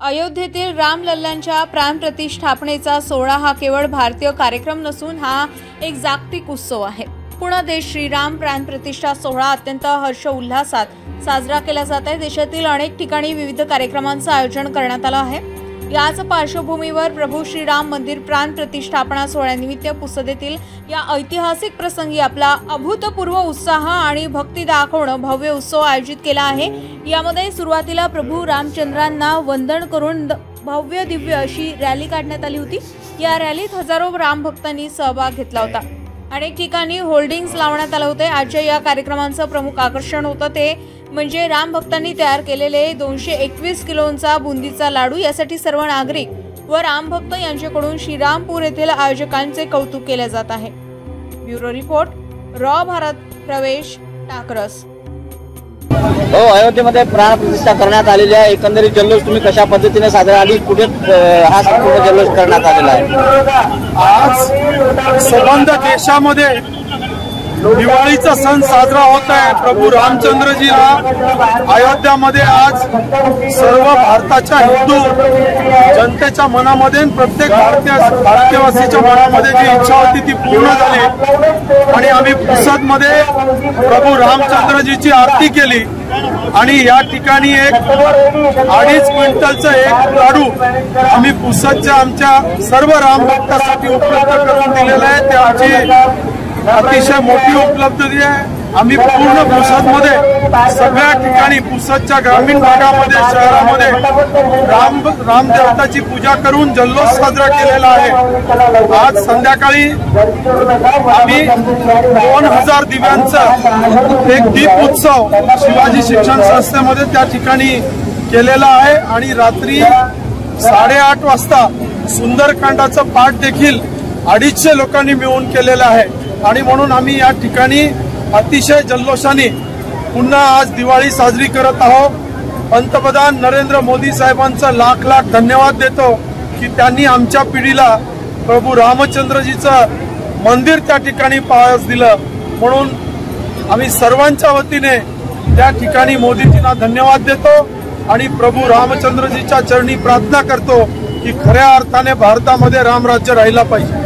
अयोध्येतील रामलल्लांच्या प्राणप्रतिष्ठापनेचा सोहळा हा केवळ भारतीय कार्यक्रम नसून हा एक जागतिक उत्सव आहे। पूर्ण देश श्रीराम प्राणप्रतिष्ठा सोहळा अत्यंत हर्ष उल्हासात साजरा केला जात आहे। देशातील अनेक ठिकाणी विविध कार्यक्रमांचं आयोजन करण्यात आलं आहे। याच पार्श्वभूमीवर प्रभू श्रीराम मंदिर प्राणप्रतिष्ठापना सोहळ्यानिमित्त पुसदेतील या ऐतिहासिक प्रसंगी आपला अभूतपूर्व उत्साह आणि भक्ती दाखवणं भव्य उत्सव आयोजित केला आहे। यामध्ये सुरुवातीला प्रभू रामचंद्रांना वंदन करून भव्य दिव्य अशी रॅली काढण्यात आली होती। या रॅलीत हजारो राम भक्तांनी सहभाग घेतला होता। अनेक ठिकाणी होल्डिंग्स लावण्यात आले होते। आजच्या या कार्यक्रमाचं प्रमुख आकर्षण होतं ते म्हणजे राम भक्तांनी तयार केलेले 221 किलोचा बुंदीचा लाडू। यासाठी सर्व नागरिक व राम भक्त यांच्याकडून श्रीरामपूर येथील आयोजकांचे कौतुक केले जात आहे। ब्युरो रिपोर्ट, रॉ भारत प्रवेश, टाकरस। अयोध्येमध्ये प्राणप्रतिष्ठा करण्यात आलेली आहे। एकंदरीत जल्लोष तुम्ही कशा पद्धतीने साजरा आणि कुठे हा संपूर्ण जल्लोष करण्यात आलेला आहे? आज संबंध देशामध्ये दिवाळीचा सण साजरा होत आहे। प्रभू रामचंद्रजीला अयोध्यामध्ये आज सर्व भारताच्या हिंदू जनतेच्या मनामध्ये प्रत्येक भारतीयवासीच्या मनामध्ये जी इच्छा होती ती पूर्ण झाली आणि आम्ही पुसदमध्ये प्रभू रामचंद्रजीची आरती केली आणि या ठिकाणी एक 2.5 क्विंटलचं एक लाडू आम्ही पुसदच्या आमच्या सर्व राम भक्तांसाठी उपलब्ध करून दिलेला आहे। ते आमची अतिशय मोठी उपलब्धी आहे। आम्ही पूर्ण पुसदमध्ये सगळ्या ठिकाणी पुसदच्या ग्रामीण भागामध्ये शहरामध्ये रामदेवताची पूजा करून जल्लोष साजरा केलेला आहे। आज संध्याकाळी आम्ही 2000 दिव्यांचा एक दीप उत्सव शिवाजी शिक्षण संस्थेमध्ये त्या ठिकाणी केलेला आहे आणि रात्री 8:30 वाजता सुंदरकांडाचा पाठ देखील 250 लोकांनी मिळून केलेला आहे आणि म्हणून आम्ही या ठिकाणी अतिशय जल्लोषाने पुन्हा आज दिवाळी साजरी करत आहोत। पंतप्रधान नरेंद्र मोदी साहेबांचा लाख लाख धन्यवाद देतो की त्यांनी आमच्या पिढीला प्रभू रामचंद्रजीचं मंदिर त्या ठिकाणी पाहायला दिलं। म्हणून आम्ही सर्वांच्या वतीने त्या ठिकाणी मोदीजींना धन्यवाद देतो आणि प्रभू रामचंद्रजीच्या चरणी प्रार्थना करतो की खऱ्या अर्थाने भारतामध्ये रामराज्य राहिला पाहिजे।